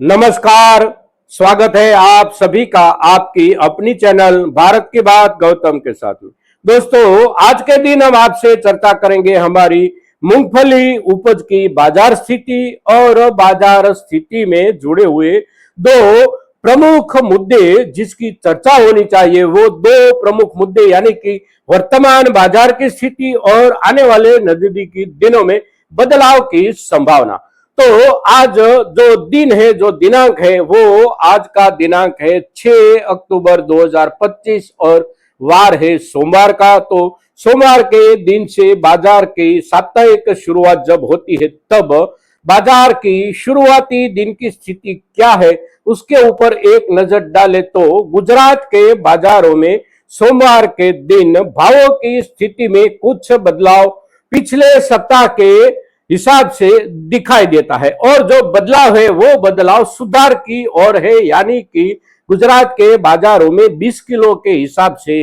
नमस्कार। स्वागत है आप सभी का आपकी अपनी चैनल भारत की बात गौतम के साथ में। दोस्तों, आज के दिन हम आपसे चर्चा करेंगे हमारी मूंगफली उपज की बाजार स्थिति और बाजार स्थिति में जुड़े हुए दो प्रमुख मुद्दे जिसकी चर्चा होनी चाहिए। वो दो प्रमुख मुद्दे यानी कि वर्तमान बाजार की स्थिति और आने वाले नजदीकी दिनों में बदलाव की संभावना। तो आज जो दिन है, जो दिनांक है, वो आज का दिनांक है 6 अक्टूबर 2025 और वार है सोमवार का। तो सोमवार के दिन से बाजार की साप्ताहिक शुरुआत जब होती है तब बाजार की शुरुआती दिन की स्थिति क्या है उसके ऊपर एक नजर डाले तो गुजरात के बाजारों में सोमवार के दिन भावों की स्थिति में कुछ बदलाव पिछले सप्ताह के हिसाब से दिखाई देता है और जो बदलाव है वो बदलाव सुधार की ओर है। यानी कि गुजरात के बाजारों में 20 किलो के हिसाब से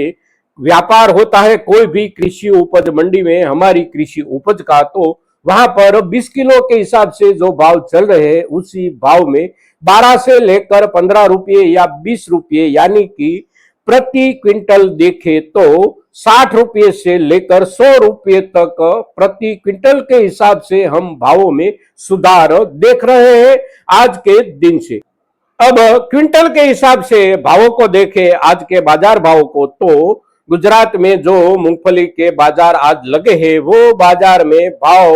व्यापार होता है कोई भी कृषि उपज मंडी में हमारी कृषि उपज का, तो वहां पर 20 किलो के हिसाब से जो भाव चल रहे हैं उसी भाव में 12 से लेकर 15 रुपये या 20 रुपये यानी कि प्रति क्विंटल देखे तो 60 रुपये से लेकर 100 रुपये तक प्रति क्विंटल के हिसाब से हम भावों में सुधार देख रहे हैं आज के दिन से। अब क्विंटल के हिसाब से भावों को देखें, आज के बाजार भाव को, तो गुजरात में जो मूंगफली के बाजार आज लगे हैं वो बाजार में भाव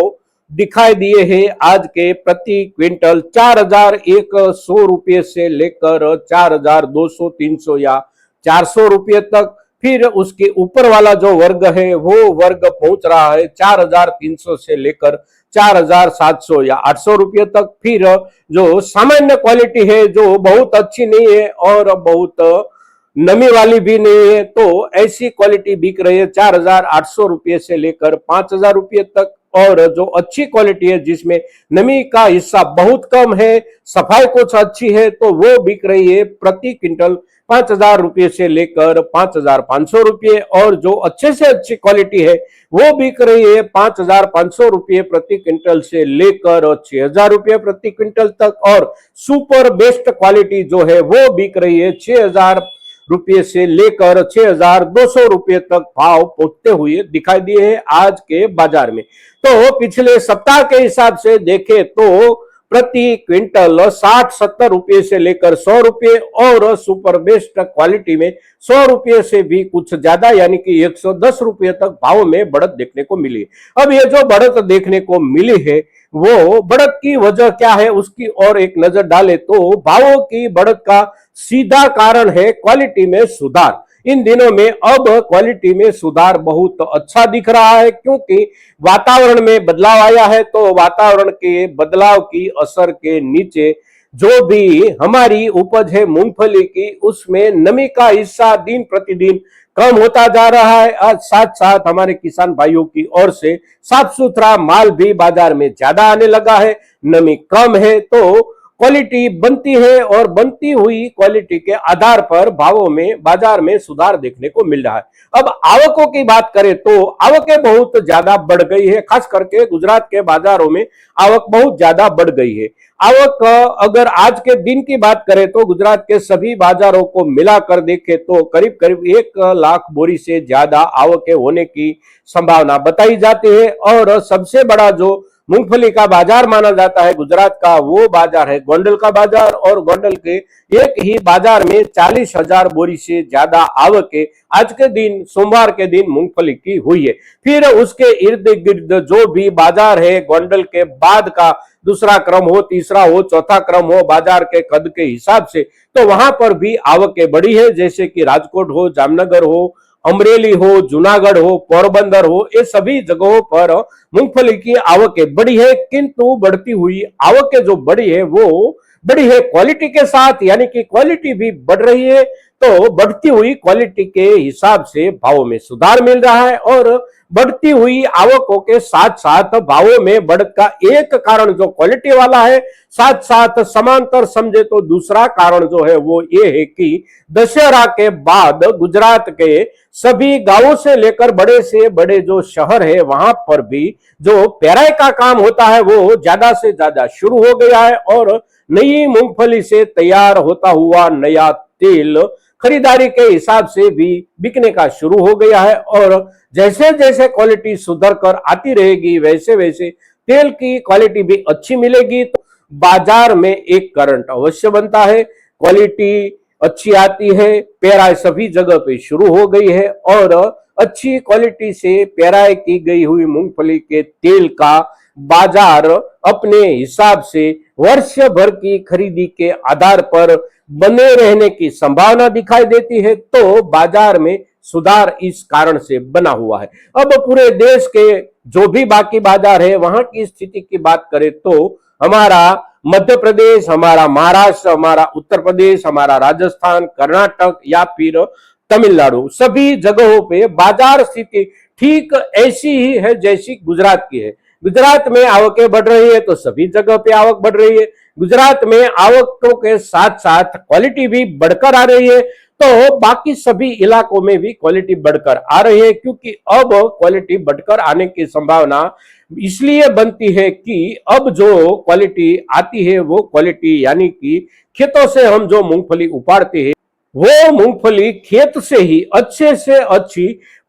दिखाई दिए हैं आज के प्रति क्विंटल 4100 रुपये से लेकर 4200, 300 या 400 रुपये तक। फिर उसके ऊपर वाला जो वर्ग है वो वर्ग पहुंच रहा है 4300 से लेकर 4700 या 800 रुपये तक। फिर जो सामान्य क्वालिटी है जो बहुत अच्छी नहीं है और बहुत नमी वाली भी नहीं है, तो ऐसी क्वालिटी बिक रही है 4800 रुपये से लेकर 5000 रुपये तक। और जो अच्छी क्वालिटी है जिसमें नमी का हिस्सा बहुत कम है, सफाई कुछ अच्छी है, तो वो बिक रही है प्रति क्विंटल 5000 रुपये से लेकर 5500 रुपये। और जो अच्छे से अच्छी क्वालिटी है वो बिक रही है 5500 रुपये प्रति क्विंटल से लेकर 6000 रुपये प्रति क्विंटल तक। और सुपर बेस्ट क्वालिटी जो है वो बिक रही है 6000 रुपये से लेकर 6200 रुपये तक भाव पहुंचते हुए दिखाई दिए हैं आज के बाजार में। तो पिछले सप्ताह के हिसाब से देखें तो प्रति क्विंटल 60-70 रुपये से लेकर 100 रुपये और सुपर बेस्ट क्वालिटी में 100 रुपये से भी कुछ ज्यादा यानी कि 110 रुपये तक भाव में बढ़त देखने को मिली। अब ये जो बढ़त देखने को मिली है वो बढ़त की वजह क्या है उसकी और एक नजर डाले तो भावों की बढ़त का सीधा कारण है क्वालिटी में सुधार। इन दिनों में अब क्वालिटी में सुधार बहुत अच्छा दिख रहा है क्योंकि वातावरण में बदलाव आया है। तो वातावरण के बदलाव की असर के नीचे जो भी हमारी उपज है मूंगफली की उसमें नमी का हिस्सा दिन प्रतिदिन कम होता जा रहा है। आज साथ साथ हमारे किसान भाइयों की ओर से साफ सुथरा माल भी बाजार में ज्यादा आने लगा है, नमी कम है, तो क्वालिटी बनती है और बनती हुई क्वालिटी के आधार पर भावों में बाजार में सुधार देखने को मिल रहा है। अब आवकों की बात करें तो आवकें बहुत ज्यादा बढ़ गई है, खास करके गुजरात के बाजारों में आवक बहुत ज्यादा बढ़ गई है। आवक अगर आज के दिन की बात करें तो गुजरात के सभी बाजारों को मिलाकर देखें तो करीब करीब 1 लाख बोरी से ज्यादा आवकें होने की संभावना बताई जाती है। और सबसे बड़ा जो मूंगफली का बाजार माना जाता है गुजरात का वो बाजार है गोंडल का बाजार। और गोंडल के एक ही बाजार में 40,000 बोरी से ज्यादा आवकें आज के दिन सोमवार के दिन मूंगफली की हुई है। फिर उसके इर्द गिर्द जो भी बाजार है गोंडल के बाद का दूसरा क्रम हो, तीसरा हो, चौथा क्रम हो बाजार के कद के हिसाब से, तो वहां पर भी आवकें बढ़ी है। जैसे कि राजकोट हो, जामनगर हो, अमरेली हो, जूनागढ़ हो, पोरबंदर हो, ये सभी जगहों पर मूंगफली की आवकें बढ़ी है। किंतु बढ़ती हुई आवकें जो बढ़ी है वो बढ़ी है क्वालिटी के साथ, यानी कि क्वालिटी भी बढ़ रही है। तो बढ़ती हुई क्वालिटी के हिसाब से भावों में सुधार मिल रहा है और बढ़ती हुई आवकों के साथ साथ भावों में बढ़त का एक कारण जो क्वालिटी वाला है, साथ साथ समांतर समझे तो दूसरा कारण जो है वो ये है कि दशहरा के बाद गुजरात के सभी गांवों से लेकर बड़े से बड़े जो शहर है वहां पर भी जो पेराई का काम होता है वो ज्यादा से ज्यादा शुरू हो गया है। और नई मूंगफली से तैयार होता हुआ नया तेल खरीदारी के हिसाब से भी बिकने का शुरू हो गया है। और जैसे जैसे क्वालिटी सुधर कर आती रहेगी वैसे वैसे तेल की क्वालिटी भी अच्छी मिलेगी, तो बाजार में एक करंट अवश्य बनता है। क्वालिटी अच्छी आती है, पेराई सभी जगह पे शुरू हो गई है और अच्छी क्वालिटी से पेराई की गई हुई मूंगफली के तेल का बाजार अपने हिसाब से वर्ष भर की खरीदी के आधार पर बने रहने की संभावना दिखाई देती है। तो बाजार में सुधार इस कारण से बना हुआ है। अब पूरे देश के जो भी बाकी बाजार है वहां की स्थिति की बात करें तो हमारा मध्य प्रदेश, हमारा महाराष्ट्र, हमारा उत्तर प्रदेश, हमारा राजस्थान, कर्नाटक या फिर तमिलनाडु, सभी जगहों पे बाजार स्थिति ठीक ऐसी ही है जैसी गुजरात की है। गुजरात में आवकें बढ़ रही है तो सभी जगह पे आवक बढ़ रही है। गुजरात में आवकों के साथ साथ क्वालिटी भी बढ़कर आ रही है, तो बाकी सभी इलाकों में भी क्वालिटी बढ़कर आ रही है, क्योंकि अब क्वालिटी बढ़कर आने की संभावना इसलिए बनती है कि अब जो क्वालिटी आती है वो क्वालिटी यानी कि खेतों से हम जो मूंगफली उपाड़ते हैं वो मूंगफली खेत से ही अच्छे से अच्छी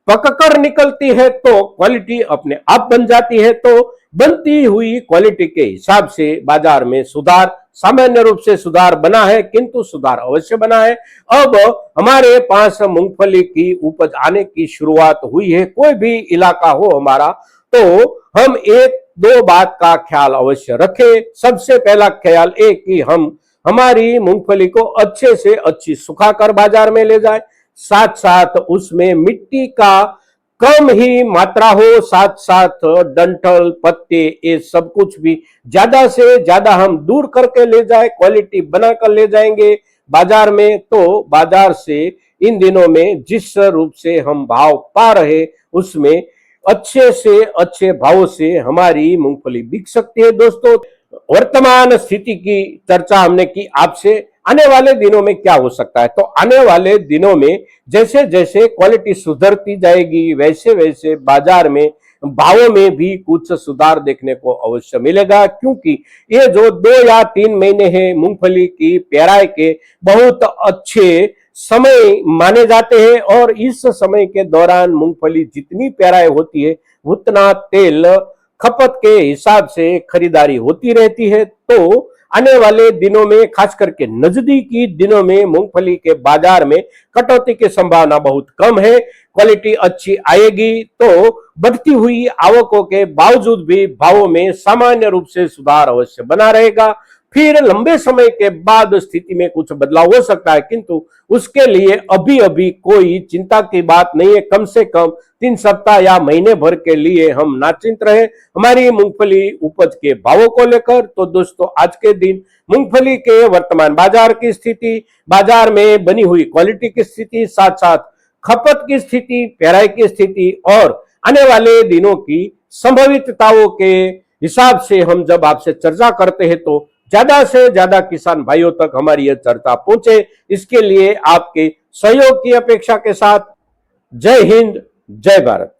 पककर निकलती है, तो क्वालिटी अपने आप बन जाती है। तो बनती हुई क्वालिटी के हिसाब से बाजार में सुधार सामान्य रूप से सुधार बना है, किंतु सुधार अवश्य बना है। अब हमारे पास मूंगफली की उपज आने की शुरुआत हुई है, कोई भी इलाका हो हमारा, तो हम एक दो बात का ख्याल अवश्य रखें। सबसे पहला ख्याल एक कि हम हमारी मूंगफली को अच्छे से अच्छी सुखाकर बाजार में ले जाए, साथ साथ उसमें मिट्टी का कम ही मात्रा हो, साथ साथ डंठल पत्ते ये सब कुछ भी ज्यादा से ज्यादा हम दूर करके ले जाए, क्वालिटी बनाकर ले जाएंगे बाजार में, तो बाजार से इन दिनों में जिस रूप से हम भाव पा रहे उसमें अच्छे से अच्छे भावों से हमारी मूंगफली बिक सकती है। दोस्तों, वर्तमान स्थिति की चर्चा हमने की आपसे, आने वाले दिनों में क्या हो सकता है, तो आने वाले दिनों में जैसे जैसे क्वालिटी सुधरती जाएगी वैसे वैसे बाजार में भावों में भी कुछ सुधार देखने को अवश्य मिलेगा, क्योंकि ये जो 2 या 3 महीने हैं मूंगफली की पेराई के बहुत अच्छे समय माने जाते हैं और इस समय के दौरान मूंगफली जितनी पेराई होती है उतना तेल खपत के हिसाब से खरीदारी होती रहती है। तो आने वाले दिनों में खास करके नजदीकी दिनों में मूंगफली के बाजार में कटौती की संभावना बहुत कम है, क्वालिटी अच्छी आएगी, तो बढ़ती हुई आवकों के बावजूद भी भावों में सामान्य रूप से सुधार अवश्य बना रहेगा। फिर लंबे समय के बाद स्थिति में कुछ बदलाव हो सकता है, किंतु उसके लिए अभी अभी कोई चिंता की बात नहीं है। कम से कम 3 सप्ताह या महीने भर के लिए हम नाचिंत रहे हमारी मूंगफली उपज के भावों को लेकर। तो दोस्तों, आज के दिन मूंगफली के वर्तमान बाजार की स्थिति, बाजार में बनी हुई क्वालिटी की स्थिति, साथ साथ खपत की स्थिति, पेराई की स्थिति और आने वाले दिनों की संभावितताओं के हिसाब से हम जब आपसे चर्चा करते हैं तो ज्यादा से ज्यादा किसान भाइयों तक हमारी यह चर्चा पहुंचे, इसके लिए आपके सहयोग की अपेक्षा के साथ जय हिंद, जय भारत।